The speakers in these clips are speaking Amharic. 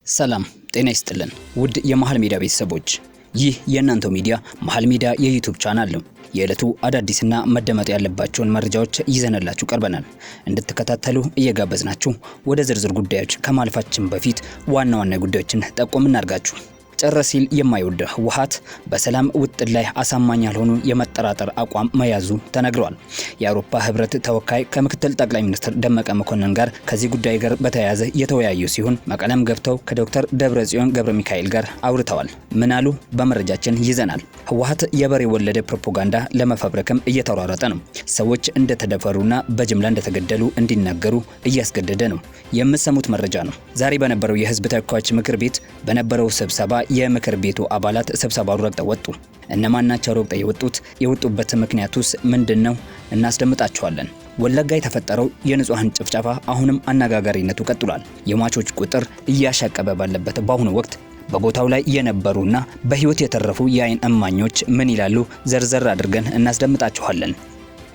ሰላም ጤና ይስጥልን ውድ የመሃል ሚዲያ ቤተሰቦች፣ ይህ የእናንተው ሚዲያ መሃል ሚዲያ የዩቲዩብ ቻናል ነው። የዕለቱ አዳዲስና መደመጥ ያለባቸውን መረጃዎች ይዘንላችሁ ቀርበናል። እንድትከታተሉ እየጋበዝናችሁ ወደ ዝርዝር ጉዳዮች ከማለፋችን በፊት ዋና ዋና ጉዳዮችን ጠቆም እናድርጋችሁ። ጭር ሲል የማይወድ ህወሓት በሰላም ውጥን ላይ አሳማኝ ያልሆኑ የመጠራጠር አቋም መያዙ ተነግሯል። የአውሮፓ ህብረት ተወካይ ከምክትል ጠቅላይ ሚኒስትር ደመቀ መኮንን ጋር ከዚህ ጉዳይ ጋር በተያያዘ የተወያዩ ሲሆን መቀለም ገብተው ከዶክተር ደብረጽዮን ገብረ ሚካኤል ጋር አውርተዋል። ምን አሉ? በመረጃችን ይዘናል። ህወሓት የበሬ ወለደ ፕሮፓጋንዳ ለመፈብረክም እየተሯሯጠ ነው። ሰዎች እንደተደፈሩና በጅምላ እንደተገደሉ እንዲናገሩ እያስገደደ ነው። የምትሰሙት መረጃ ነው። ዛሬ በነበረው የህዝብ ተወካዮች ምክር ቤት በነበረው ስብሰባ የምክር ቤቱ አባላት ስብሰባውን ረግጠው ወጡ። እነማን ናቸው ረግጠው የወጡት? የወጡበት ምክንያቱስ ምንድነው? እናስደምጣችኋለን። ወለጋ የተፈጠረው የንጹሃን ጭፍጨፋ አሁንም አነጋጋሪነቱ ቀጥሏል። የሟቾች ቁጥር እያሻቀበ ባለበት በአሁኑ ወቅት በቦታው ላይ የነበሩና በህይወት የተረፉ የአይን እማኞች ምን ይላሉ? ዘርዘር አድርገን እናስደምጣችኋለን።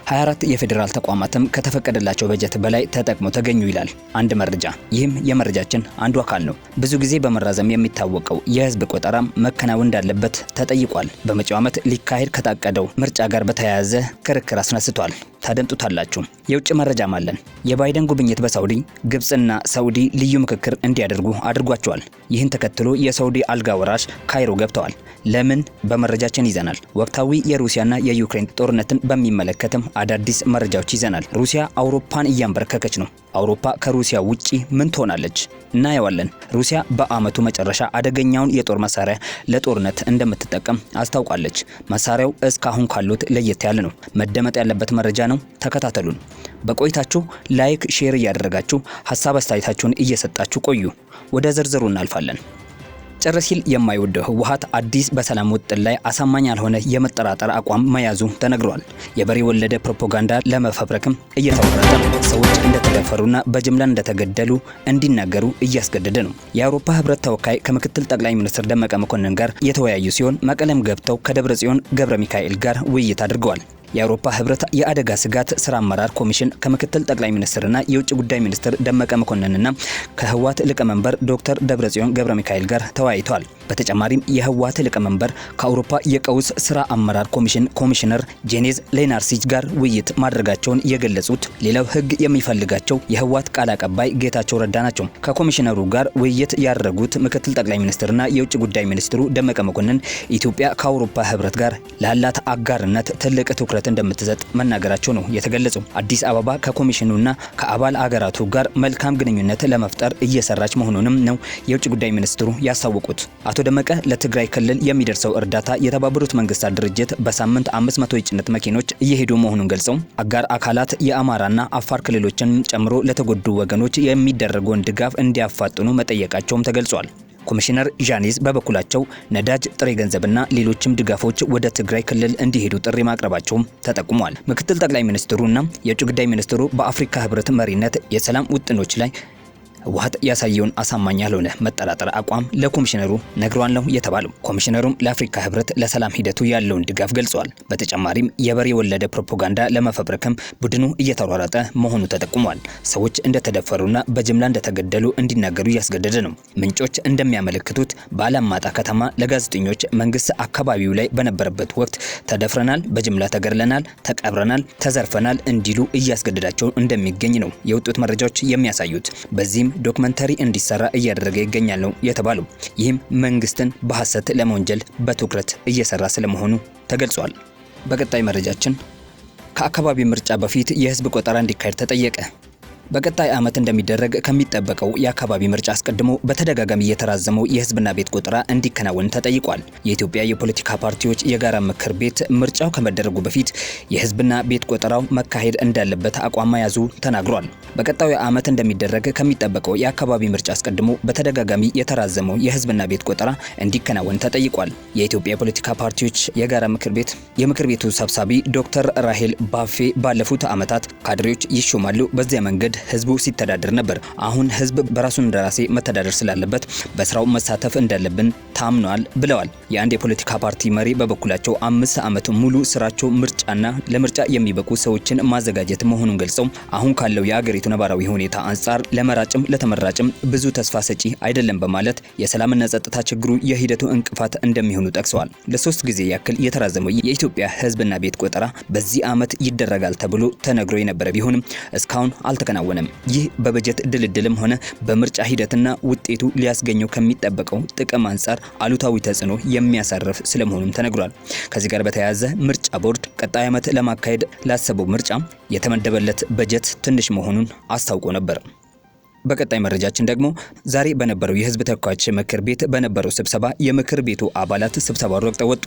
24 የፌዴራል ተቋማትም ከተፈቀደላቸው በጀት በላይ ተጠቅሞ ተገኙ ይላል አንድ መረጃ። ይህም የመረጃችን አንዱ አካል ነው። ብዙ ጊዜ በመራዘም የሚታወቀው የህዝብ ቆጠራም መከናወን እንዳለበት ተጠይቋል። በመጪው ዓመት ሊካሄድ ከታቀደው ምርጫ ጋር በተያያዘ ክርክር አስነስቷል። ታደምጡታላችሁ። የውጭ መረጃም አለን። የባይደን ጉብኝት በሳውዲ ግብጽና ሳውዲ ልዩ ምክክር እንዲያደርጉ አድርጓቸዋል። ይህን ተከትሎ የሳውዲ አልጋ ወራሽ ካይሮ ገብተዋል። ለምን? በመረጃችን ይዘናል። ወቅታዊ የሩሲያና የዩክሬን ጦርነትን በሚመለከትም አዳዲስ መረጃዎች ይዘናል። ሩሲያ አውሮፓን እያንበረከከች ነው። አውሮፓ ከሩሲያ ውጪ ምን ትሆናለች? እናየዋለን። ሩሲያ በአመቱ መጨረሻ አደገኛውን የጦር መሳሪያ ለጦርነት እንደምትጠቀም አስታውቃለች። መሳሪያው እስካሁን ካሉት ለየት ያለ ነው። መደመጥ ያለበት መረጃ ነው። ተከታተሉን። በቆይታችሁ ላይክ፣ ሼር እያደረጋችሁ ሐሳብ አስተያየታችሁን እየሰጣችሁ ቆዩ። ወደ ዝርዝሩ እናልፋለን። ጭር ሲል የማይወድ ህወሓት አዲስ በሰላም ውጥን ላይ አሳማኝ ያልሆነ የመጠራጠር አቋም መያዙ ተነግሯል። የበሬ ወለደ ፕሮፓጋንዳ ለመፈብረክም እየተወረደ ነው። ሰዎች እንደተደፈሩና በጅምላ እንደተገደሉ እንዲናገሩ እያስገደደ ነው። የአውሮፓ ህብረት ተወካይ ከምክትል ጠቅላይ ሚኒስትር ደመቀ መኮንን ጋር የተወያዩ ሲሆን መቀለም ገብተው ከደብረጽዮን ገብረ ሚካኤል ጋር ውይይት አድርገዋል። የአውሮፓ ህብረት የአደጋ ስጋት ስራ አመራር ኮሚሽን ከምክትል ጠቅላይ ሚኒስትርና የውጭ ጉዳይ ሚኒስትር ደመቀ መኮንንና ከህወሓት ሊቀመንበር ዶክተር ደብረጽዮን ገብረ ሚካኤል ጋር ተወያይተዋል። በተጨማሪም የህወሓት ሊቀመንበር ከአውሮፓ የቀውስ ስራ አመራር ኮሚሽን ኮሚሽነር ጄኔዝ ሌናርሲች ጋር ውይይት ማድረጋቸውን የገለጹት ሌላው ህግ የሚፈልጋቸው የህወሓት ቃል አቀባይ ጌታቸው ረዳ ናቸው። ከኮሚሽነሩ ጋር ውይይት ያደረጉት ምክትል ጠቅላይ ሚኒስትርና የውጭ ጉዳይ ሚኒስትሩ ደመቀ መኮንን ኢትዮጵያ ከአውሮፓ ህብረት ጋር ላላት አጋርነት ትልቅ ትኩረት እንደምትሰጥ መናገራቸው ነው የተገለጸው። አዲስ አበባ ከኮሚሽኑና ከአባል አገራቱ ጋር መልካም ግንኙነት ለመፍጠር እየሰራች መሆኑንም ነው የውጭ ጉዳይ ሚኒስትሩ ያሳወቁት። አቶ ደመቀ ለትግራይ ክልል የሚደርሰው እርዳታ የተባበሩት መንግስታት ድርጅት በሳምንት 500 የጭነት መኪኖች እየሄዱ መሆኑን ገልጸው አጋር አካላት የአማራና አፋር ክልሎችን ጨምሮ ለተጎዱ ወገኖች የሚደረገውን ድጋፍ እንዲያፋጥኑ መጠየቃቸውም ተገልጿል። ኮሚሽነር ዣኒዝ በበኩላቸው ነዳጅ፣ ጥሬ ገንዘብና ሌሎችም ድጋፎች ወደ ትግራይ ክልል እንዲሄዱ ጥሪ ማቅረባቸውም ተጠቁሟል። ምክትል ጠቅላይ ሚኒስትሩና የውጭ ጉዳይ ሚኒስትሩ በአፍሪካ ህብረት መሪነት የሰላም ውጥኖች ላይ ህወሓት ያሳየውን አሳማኝ ያልሆነ መጠራጠር አቋም ለኮሚሽነሩ ነግሯል ነው የተባለው። ኮሚሽነሩም ለአፍሪካ ህብረት ለሰላም ሂደቱ ያለውን ድጋፍ ገልጿል። በተጨማሪም የበሬ ወለደ ፕሮፓጋንዳ ለመፈብረክም ቡድኑ እየተሯሯጠ መሆኑ ተጠቁሟል። ሰዎች እንደተደፈሩና በጅምላ እንደተገደሉ እንዲናገሩ እያስገደደ ነው። ምንጮች እንደሚያመለክቱት በአላማጣ ከተማ ለጋዜጠኞች መንግስት አካባቢው ላይ በነበረበት ወቅት ተደፍረናል፣ በጅምላ ተገድለናል፣ ተቀብረናል፣ ተዘርፈናል እንዲሉ እያስገደዳቸው እንደሚገኝ ነው የወጡት መረጃዎች የሚያሳዩት። በዚህም ዶክመንተሪ እንዲሰራ እያደረገ ይገኛል ነው የተባለው። ይህም መንግስትን በሐሰት ለመወንጀል በትኩረት እየሰራ ስለመሆኑ ተገልጿል። በቀጣይ መረጃችን ከአካባቢ ምርጫ በፊት የህዝብ ቆጠራ እንዲካሄድ ተጠየቀ። በቀጣይ ዓመት እንደሚደረግ ከሚጠበቀው የአካባቢ ምርጫ አስቀድሞ በተደጋጋሚ የተራዘመው የህዝብና ቤት ቆጠራ እንዲከናወን ተጠይቋል። የኢትዮጵያ የፖለቲካ ፓርቲዎች የጋራ ምክር ቤት ምርጫው ከመደረጉ በፊት የህዝብና ቤት ቆጠራው መካሄድ እንዳለበት አቋም መያዙ ተናግሯል። በቀጣዩ ዓመት እንደሚደረግ ከሚጠበቀው የአካባቢ ምርጫ አስቀድሞ በተደጋጋሚ የተራዘመው የህዝብና ቤት ቆጠራ እንዲከናወን ተጠይቋል። የኢትዮጵያ የፖለቲካ ፓርቲዎች የጋራ ምክር ቤት የምክር ቤቱ ሰብሳቢ ዶክተር ራሄል ባፌ ባለፉት ዓመታት ካድሬዎች ይሾማሉ፣ በዚያ መንገድ ህዝቡ ሲተዳደር ነበር። አሁን ህዝብ በራሱ እንደራሴ መተዳደር ስላለበት በስራው መሳተፍ እንዳለብን ታምኗል ብለዋል። የአንድ የፖለቲካ ፓርቲ መሪ በበኩላቸው 5 ዓመት ሙሉ ስራቸው ምርጫና ለምርጫ የሚበቁ ሰዎችን ማዘጋጀት መሆኑን ገልጸው አሁን ካለው የሀገሪቱ ነባራዊ ሁኔታ አንጻር ለመራጭም ለተመራጭም ብዙ ተስፋ ሰጪ አይደለም በማለት የሰላምና ጸጥታ ችግሩ የሂደቱ እንቅፋት እንደሚሆኑ ጠቅሰዋል። ለ3 ጊዜ ያክል የተራዘመው የኢትዮጵያ ህዝብና ቤት ቆጠራ በዚህ ዓመት ይደረጋል ተብሎ ተነግሮ የነበረ ቢሆንም እስካሁን አልተከናወነም። ይህ በበጀት ድልድልም ሆነ በምርጫ ሂደትና ውጤቱ ሊያስገኘው ከሚጠበቀው ጥቅም አንጻር አሉታዊ ተጽዕኖ የሚያሳርፍ ስለመሆኑም ተነግሯል። ከዚህ ጋር በተያያዘ ምርጫ ቦርድ ቀጣይ ዓመት ለማካሄድ ላሰበው ምርጫ የተመደበለት በጀት ትንሽ መሆኑን አስታውቆ ነበር። በቀጣይ መረጃችን ደግሞ ዛሬ በነበረው የህዝብ ተወካዮች ምክር ቤት በነበረው ስብሰባ የምክር ቤቱ አባላት ስብሰባውን ረግጠው ወጡ።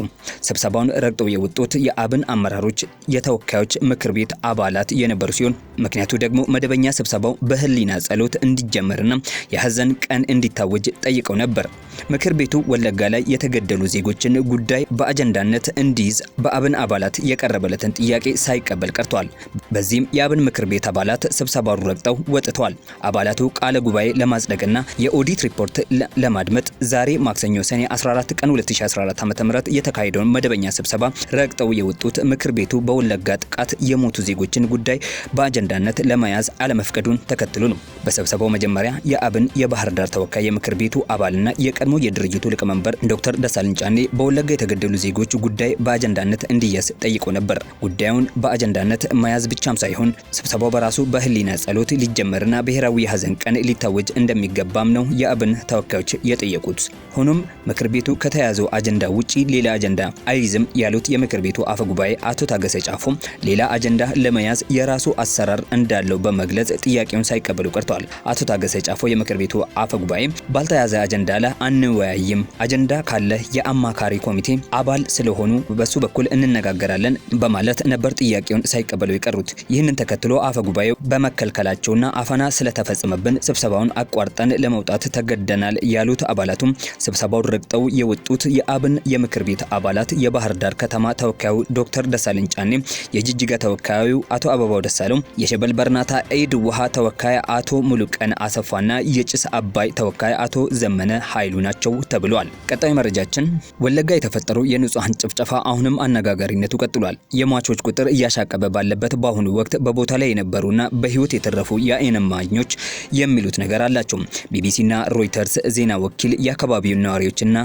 ስብሰባውን ረግጠው የወጡት የአብን አመራሮች የተወካዮች ምክር ቤት አባላት የነበሩ ሲሆን ምክንያቱ ደግሞ መደበኛ ስብሰባው በህሊና ጸሎት እንዲጀመርና የሀዘን ቀን እንዲታወጅ ጠይቀው ነበር። ምክር ቤቱ ወለጋ ላይ የተገደሉ ዜጎችን ጉዳይ በአጀንዳነት እንዲይዝ በአብን አባላት የቀረበለትን ጥያቄ ሳይቀበል ቀርቷል። በዚህም የአብን ምክር ቤት አባላት ስብሰባውን ረግጠው ወጥተዋል። አባላቱ ቃለ ጉባኤ ለማጽደቅና የኦዲት ሪፖርት ለማድመጥ ዛሬ ማክሰኞ ሰኔ 14 ቀን 2014 ዓ.ም የተካሄደውን መደበኛ ስብሰባ ረግጠው የወጡት ምክር ቤቱ በወለጋ ጥቃት የሞቱ ዜጎችን ጉዳይ በአጀንዳነት ለመያዝ አለመፍቀዱን ተከትሎ ነው። በስብሰባው መጀመሪያ የአብን የባህር ዳር ተወካይ የምክር ቤቱ አባልና የቀድሞ የድርጅቱ ሊቀመንበር ዶክተር ደሳለኝ ጫኔ በወለጋ የተገደሉ ዜጎች ጉዳይ በአጀንዳነት እንዲያዝ ጠይቀው ነበር። ጉዳዩን በአጀንዳነት መያዝ ብቻም ሳይሆን ስብሰባው በራሱ በህሊና ጸሎት ሊጀመርና ብሔራዊ የሀዘን ቀን ሊታወጅ እንደሚገባም ነው የአብን ተወካዮች የጠየቁት። ሆኖም ምክር ቤቱ ከተያዘው አጀንዳ ውጪ ሌላ አጀንዳ አይዝም ያሉት የምክር ቤቱ አፈ ጉባኤ አቶ ታገሰ ጫፎ ሌላ አጀንዳ ለመያዝ የራሱ አሰራር እንዳለው በመግለጽ ጥያቄውን ሳይቀበሉ ቀርተዋል። አቶ ታገሰ ጫፎ የምክር ቤቱ አፈ ጉባኤ ባልተያዘ አጀንዳ ላይ አንወያይም፣ አጀንዳ ካለ የአማካሪ ኮሚቴ አባል ስለሆኑ በሱ በኩል እንነጋገራለን በማለት ነበር ጥያቄውን ሳይቀበሉ የቀሩት። ይህንን ተከትሎ አፈ ጉባኤው በመከልከላቸውና አፈና ስለተፈጸመብን ስብሰባውን አቋርጠን ለመውጣት ተገደናል ያሉት አባላቱም ስብሰባውን ረግጠው የወጡት የአብን የምክር ቤት አባላት የባህር ዳር ከተማ ተወካዩ ዶክተር ደሳለኝ ጫኔ፣ የጅጅጋ ተወካዩ አቶ አበባው ደሳለው፣ የሸበል በርናታ ኤድ ውሃ ተወካይ አቶ ሙሉቀን አሰፋና የጭስ አባይ ተወካይ አቶ ዘመነ ኃይሉ ናቸው ተብሏል። ቀጣይ መረጃችን ወለጋ የተፈጠረው የንጹሃን ጭፍጨፋ አሁንም አነጋጋሪነቱ ቀጥሏል። የሟቾች ቁጥር እያሻቀበ ባለበት በአሁኑ ወቅት በቦታ ላይ የነበሩና በህይወት የተረፉ የዓይን እማኞች የሚሉት ነገር አላቸው። ቢቢሲና ሮይተርስ ዜና ወኪል የአካባቢው ነዋሪዎችና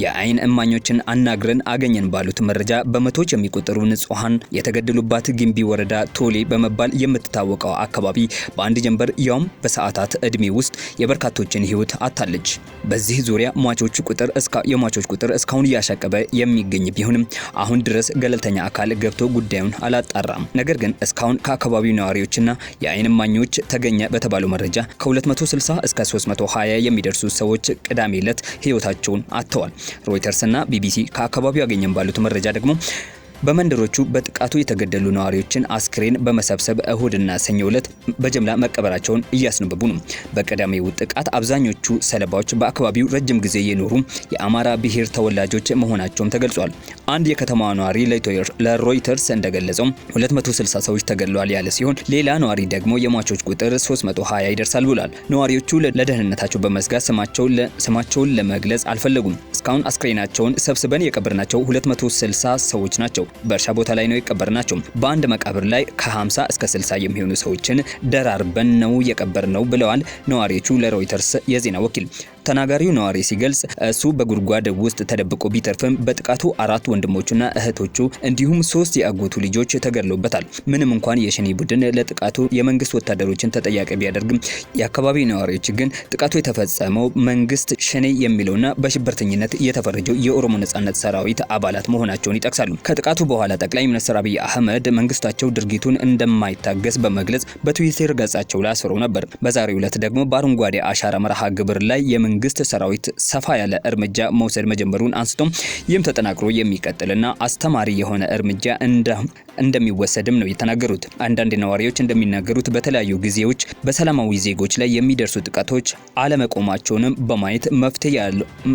የዓይን እማኞችን አናግረን አገኘን ባሉት መረጃ በመቶዎች የሚቆጠሩ ንጹሃን የተገደሉባት ግምቢ ወረዳ ቶሌ በመባል የምትታወቀው አካባቢ በአንድ ጀንበር ያውም በሰዓታት እድሜ ውስጥ የበርካቶችን ህይወት አታለች። በዚህ ዙሪያ የሟቾች ቁጥር እስካሁን እያሻቀበ የሚገኝ ቢሆንም አሁን ድረስ ገለልተኛ አካል ገብቶ ጉዳዩን አላጣራም። ነገር ግን እስካሁን ከአካባቢው ነዋሪዎችና የዓይን እማኞች ተገኘ በተባለው መረጃ ከ260 እስከ 320 የሚደርሱ ሰዎች ቅዳሜ ዕለት ህይወታቸውን አጥተዋል። ሮይተርስ እና ቢቢሲ ከአካባቢው ያገኘን ባሉት መረጃ ደግሞ በመንደሮቹ በጥቃቱ የተገደሉ ነዋሪዎችን አስክሬን በመሰብሰብ እሁድና ሰኞ ዕለት በጅምላ መቀበራቸውን እያስነበቡ ነው። በቀዳሚው ጥቃት አብዛኞቹ ሰለባዎች በአካባቢው ረጅም ጊዜ የኖሩ የአማራ ብሔር ተወላጆች መሆናቸውም ተገልጿል። አንድ የከተማዋ ነዋሪ ለሮይተርስ እንደገለጸው 260 ሰዎች ተገድለዋል ያለ ሲሆን ሌላ ነዋሪ ደግሞ የሟቾች ቁጥር 320 ይደርሳል ብሏል። ነዋሪዎቹ ለደህንነታቸው በመስጋት ስማቸውን ለመግለጽ አልፈለጉም። እስካሁን አስክሬናቸውን ሰብስበን የቀበርናቸው 260 ሰዎች ናቸው። በእርሻ ቦታ ላይ ነው የቀበርናቸው። በአንድ መቃብር ላይ ከ50 እስከ 60 የሚሆኑ ሰዎችን ደራርበን ነው የቀበርነው ብለዋል ነዋሪዎቹ ለሮይተርስ የዜና ወኪል። ተናጋሪው ነዋሪ ሲገልጽ እሱ በጉድጓድ ውስጥ ተደብቆ ቢተርፍም በጥቃቱ 4 ወንድሞቹና እህቶቹ እንዲሁም 3 የአጎቱ ልጆች ተገድለውበታል። ምንም እንኳን የሸኔ ቡድን ለጥቃቱ የመንግስት ወታደሮችን ተጠያቂ ቢያደርግም የአካባቢው ነዋሪዎች ግን ጥቃቱ የተፈጸመው መንግስት ሸኔ የሚለውና በሽብርተኝነት የተፈረጀው የኦሮሞ ነጻነት ሰራዊት አባላት መሆናቸውን ይጠቅሳሉ። ከጥቃቱ በኋላ ጠቅላይ ሚኒስትር አብይ አህመድ መንግስታቸው ድርጊቱን እንደማይታገስ በመግለጽ በትዊተር ገጻቸው ላይ አስፍረው ነበር። በዛሬው ዕለት ደግሞ በአረንጓዴ አሻራ መርሃ ግብር ላይ የመንግስት ሰራዊት ሰፋ ያለ እርምጃ መውሰድ መጀመሩን አንስቶም ይህም ተጠናክሮ የሚቀጥልና አስተማሪ የሆነ እርምጃ እንደሚወሰድም ነው የተናገሩት። አንዳንድ ነዋሪዎች እንደሚናገሩት በተለያዩ ጊዜዎች በሰላማዊ ዜጎች ላይ የሚደርሱ ጥቃቶች አለመቆማቸውንም በማየት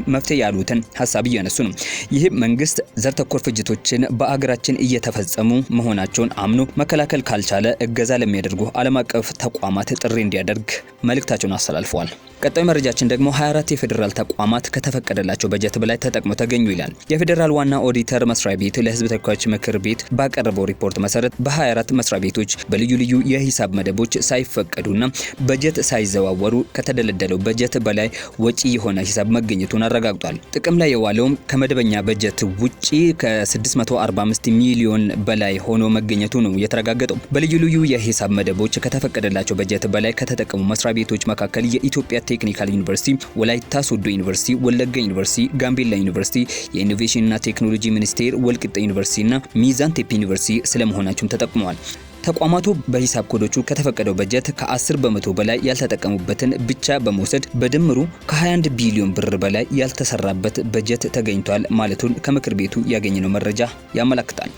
መፍትሄ ያሉትን ሀሳብ እያነሱ ነው። ይህ መንግስት ዘር ተኮር ፍጅቶችን በአገራችን እየተፈጸሙ መሆናቸውን አምኖ መከላከል ካልቻለ እገዛ ለሚያደርጉ ዓለም አቀፍ ተቋማት ጥሪ እንዲያደርግ መልእክታቸውን አስተላልፈዋል። ቀጣይ መረጃችን ደግሞ 24 የፌዴራል ተቋማት ከተፈቀደላቸው በጀት በላይ ተጠቅመው ተገኙ ይላል። የፌዴራል ዋና ኦዲተር መስሪያ ቤት ለህዝብ ተወካዮች ምክር ቤት ባቀረበው ሪፖርት መሰረት በ24 መስሪያ ቤቶች በልዩ ልዩ የሂሳብ መደቦች ሳይፈቀዱና በጀት ሳይዘዋወሩ ከተደለደለው በጀት በላይ ወጪ የሆነ ሂሳብ መገኘቱን አረጋግጧል። ጥቅም ላይ የዋለውም ከመደበኛ በጀት ውጪ ከ645 ሚሊዮን በላይ ሆኖ መገኘቱ ነው የተረጋገጠው። በልዩ ልዩ የሂሳብ መደቦች ከተፈቀደላቸው በጀት በላይ ከተጠቀሙ መስሪያ ቤቶች መካከል የኢትዮጵያ ቴክኒካል ዩኒቨርሲቲ፣ ወላይታ ሶዶ ዩኒቨርሲቲ፣ ወለጋ ዩኒቨርሲቲ፣ ጋምቤላ ዩኒቨርሲቲ፣ የኢኖቬሽንና ቴክኖሎጂ ሚኒስቴር፣ ወልቂጤ ዩኒቨርሲቲና ሚዛን ቴፒ ዩኒቨርሲቲ ስለመሆናቸውም ተጠቅመዋል። ተቋማቱ በሂሳብ ኮዶቹ ከተፈቀደው በጀት ከ10 በመቶ በላይ ያልተጠቀሙበትን ብቻ በመውሰድ በድምሩ ከ21 ቢሊዮን ብር በላይ ያልተሰራበት በጀት ተገኝቷል ማለቱን ከምክር ቤቱ ያገኘነው መረጃ ያመለክታል።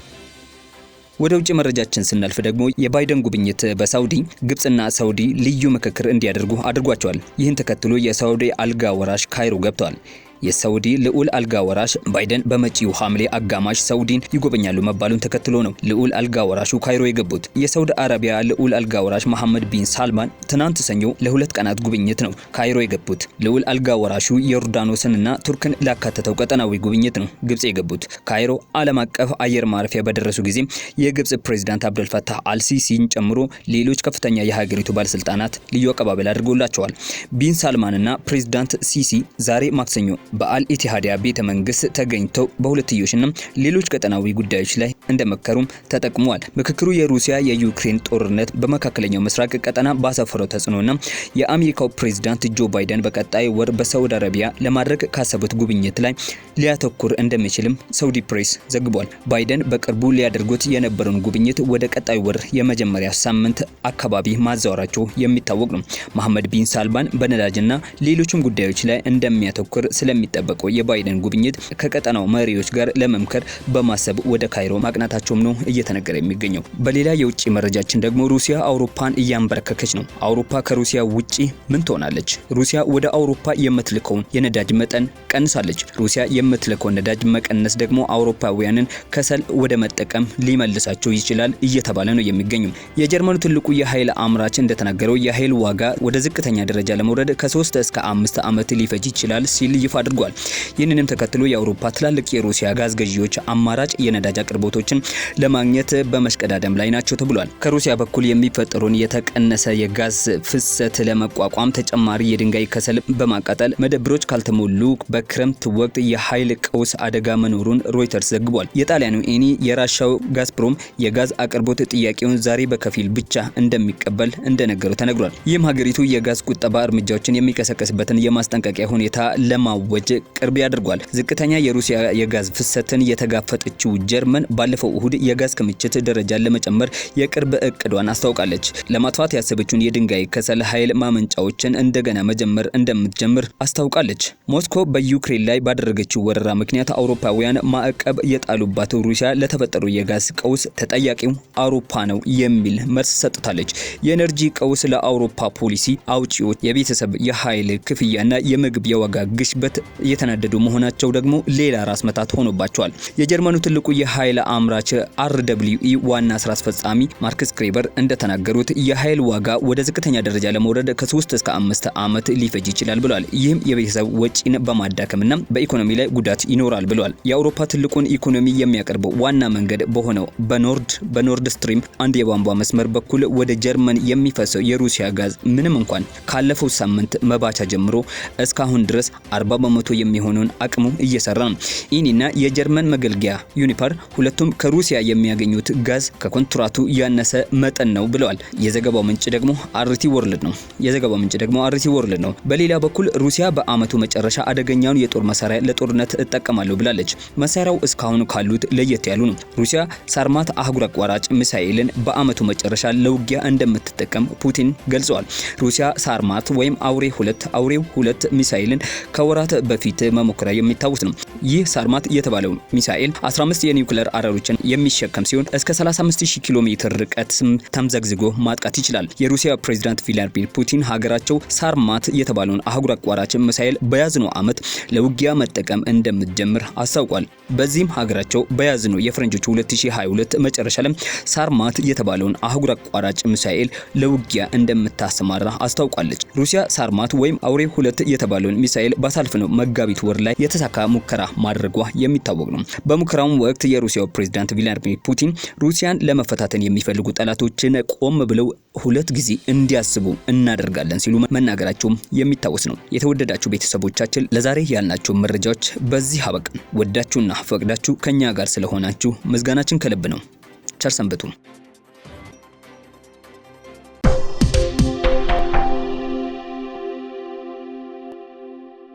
ወደ ውጭ መረጃችን ስናልፍ ደግሞ የባይደን ጉብኝት በሳውዲ ግብጽና ሳውዲ ልዩ ምክክር እንዲያደርጉ አድርጓቸዋል። ይህን ተከትሎ የሳውዲ አልጋ ወራሽ ካይሮ ገብተዋል። የሳውዲ ልዑል አልጋ ወራሽ ባይደን በመጪው ሐምሌ አጋማሽ ሳውዲን ይጎበኛሉ መባሉን ተከትሎ ነው ልዑል አልጋ ወራሹ ካይሮ የገቡት። የሳውዲ አረቢያ ልዑል አልጋ ወራሽ መሐመድ ቢን ሳልማን ትናንት ሰኞ ለ2 ቀናት ጉብኝት ነው ካይሮ የገቡት። ልዑል አልጋ ወራሹ ዮርዳኖስንና ቱርክን ላካተተው ቀጠናዊ ጉብኝት ነው ግብጽ የገቡት። ካይሮ ዓለም አቀፍ አየር ማረፊያ በደረሱ ጊዜ የግብጽ ፕሬዝዳንት አብደል ፈታህ አልሲሲን ጨምሮ ሌሎች ከፍተኛ የሀገሪቱ ባለስልጣናት ልዩ አቀባበል አድርጎላቸዋል። ቢን ሳልማንና ፕሬዝዳንት ሲሲ ዛሬ ማክሰኞ በአል ኢቲሃዲያ ቤተ መንግስት ተገኝተው በሁለትዮሽና ሌሎች ቀጠናዊ ጉዳዮች ላይ እንደመከሩም ተጠቅመዋል። ምክክሩ የሩሲያ የዩክሬን ጦርነት በመካከለኛው ምስራቅ ቀጠና ባሰፈረው ተጽዕኖና የአሜሪካው ፕሬዝዳንት ጆ ባይደን በቀጣይ ወር በሳውዲ አረቢያ ለማድረግ ካሰቡት ጉብኝት ላይ ሊያተኩር እንደሚችልም ሳውዲ ፕሬስ ዘግቧል። ባይደን በቅርቡ ሊያደርጉት የነበረውን ጉብኝት ወደ ቀጣይ ወር የመጀመሪያ ሳምንት አካባቢ ማዛወራቸው የሚታወቅ ነው። መሐመድ ቢን ሳልማን በነዳጅና ሌሎችም ጉዳዮች ላይ እንደሚያተኩር ስለሚጠበቀው የባይደን ጉብኝት ከቀጠናው መሪዎች ጋር ለመምከር በማሰብ ወደ ካይሮ ማቅናታቸውም ነው እየተነገረ የሚገኘው። በሌላ የውጭ መረጃችን ደግሞ ሩሲያ አውሮፓን እያንበረከከች ነው። አውሮፓ ከሩሲያ ውጪ ምን ትሆናለች? ሩሲያ ወደ አውሮፓ የምትልከውን የነዳጅ መጠን ቀንሳለች። ሩሲያ የምትልከውን ነዳጅ መቀነስ ደግሞ አውሮፓውያንን ከሰል ወደ መጠቀም ሊመልሳቸው ይችላል እየተባለ ነው የሚገኘው። የጀርመኑ ትልቁ የኃይል አምራች እንደተናገረው የኃይል ዋጋ ወደ ዝቅተኛ ደረጃ ለመውረድ ከ3 እስከ 5 ዓመት ሊፈጅ ይችላል ሲል ይፋ አድርጓል። ይህንንም ተከትሎ የአውሮፓ ትላልቅ የሩሲያ ጋዝ ገዢዎች አማራጭ የነዳጅ አቅርቦቶችን ለማግኘት በመሽቀዳደም ላይ ናቸው ተብሏል። ከሩሲያ በኩል የሚፈጠሩን የተቀነሰ የጋዝ ፍሰት ለመቋቋም ተጨማሪ የድንጋይ ከሰል በማቃጠል መደብሮች ካልተሞሉ በክረምት ወቅት የኃይል ቀውስ አደጋ መኖሩን ሮይተርስ ዘግቧል። የጣሊያኑ ኤኒ የራሻው ጋዝፕሮም የጋዝ አቅርቦት ጥያቄውን ዛሬ በከፊል ብቻ እንደሚቀበል እንደነገረው ተነግሯል። ይህም ሀገሪቱ የጋዝ ቁጠባ እርምጃዎችን የሚቀሰቀስበትን የማስጠንቀቂያ ሁኔታ ለማወጅ ቅርብ ያደርጓል። ዝቅተኛ የሩሲያ የጋዝ ፍሰትን የተጋፈጠችው ጀርመን ባለፈው እሁድ የጋዝ ክምችት ደረጃን ለመጨመር የቅርብ እቅዷን አስታውቃለች። ለማጥፋት ያሰበችውን የድንጋይ ከሰል ኃይል ማመንጫዎችን እንደገና መጀመር እንደምትጀምር አስታውቃለች። ሞስኮ በዩክሬን ላይ ባደረገችው ወረራ ምክንያት አውሮፓውያን ማዕቀብ የጣሉባት ሩሲያ ለተፈጠሩ የጋዝ ቀውስ ተጠያቂው አውሮፓ ነው የሚል መልስ ሰጥታለች። የኤነርጂ ቀውስ ለአውሮፓ ፖሊሲ አውጪዎች የቤተሰብ የኃይል ክፍያና የምግብ የዋጋ ግሽበት እየተናደዱ መሆናቸው ደግሞ ሌላ ራስ መታት ሆኖባቸዋል። የጀርመኑ ትልቁ የኃይል አምራች RWE ዋና ስራ አስፈጻሚ ማርክስ ክሬበር እንደተናገሩት የኃይል ዋጋ ወደ ዝቅተኛ ደረጃ ለመውረድ ከ3 እስከ 5 ዓመት ሊፈጅ ይችላል ብለዋል። ይህም የቤተሰብ ወጪን በማዳከምና በኢኮኖሚ ላይ ጉዳት ይኖራል ብለዋል። የአውሮፓ ትልቁን ኢኮኖሚ የሚያቀርበው ዋና መንገድ በሆነው በኖርድ ስትሪም አንድ የቧንቧ መስመር በኩል ወደ ጀርመን የሚፈሰው የሩሲያ ጋዝ ምንም እንኳን ካለፈው ሳምንት መባቻ ጀምሮ እስካሁን ድረስ 40 በመቶ የሚሆነውን አቅሙ እየሰራ ነው። ኢኒና የጀርመን መገልገያ ዩኒፐር ሁለቱም ከሩሲያ የሚያገኙት ጋዝ ከኮንትራቱ ያነሰ መጠን ነው ብለዋል። የዘገባው ምንጭ ደግሞ አርቲ ወርልድ ነው። በሌላ በኩል ሩሲያ በአመቱ መጨረሻ አደገኛውን የጦር መሳሪያ ለጦርነት እጠቀማለሁ ብላለች። መሳሪያው እስካሁን ካሉት ለየት ያሉ ነው። ሩሲያ ሳርማት አህጉር አቋራጭ ሚሳኤልን በአመቱ መጨረሻ ለውጊያ እንደምትጠቀም ፑቲን ገልጸዋል። ሩሲያ ሳርማት ወይም አውሬው 2 ሚሳኤልን ከወራት በፊት መሞከራ የሚታወስ ነው። ይህ ሳርማት የተባለው ሚሳኤል 15 የኒውክሌር አረሮችን የሚሸከም ሲሆን እስከ 35000 ኪሎ ሜትር ርቀት ተምዘግዝጎ ማጥቃት ይችላል። የሩሲያ ፕሬዝዳንት ቭላድሚር ፑቲን ሀገራቸው ሳርማት የተባለውን አህጉር አቋራጭ ሚሳኤል በያዝነው አመት ለውጊያ መጠቀም እንደምትጀምር አስታውቋል። በዚህም ሀገራቸው በያዝነው የፈረንጆቹ 2022 መጨረሻ ላይ ሳርማት የተባለውን አህጉር አቋራጭ ሚሳኤል ለውጊያ እንደምታሰማራ አስታውቃለች። ሩሲያ ሳርማት ወይም አውሬ 2 የተባለውን ሚሳኤል ባሳለፍነው መጋቢት ወር ላይ የተሳካ ሙከራ ማድረጓ የሚታወቅ ነው። በሙከራውም ወቅት የሩሲያው ፕሬዝዳንት ቭላድሚር ፑቲን ሩሲያን ለመፈታተን የሚፈልጉ ጠላቶችን ቆም ብለው 2 ጊዜ እንዲያስቡ እናደርጋለን ሲሉ መናገራቸው የሚታወስ ነው። የተወደዳችሁ ቤተሰቦቻችን ለዛሬ ያልናቸው መረጃዎች በዚህ አበቃን። ወዳችሁና ፈቅዳችሁ ከኛ ጋር ስለሆናችሁ ምስጋናችን ከልብ ነው። ቸር ሰንብቱ።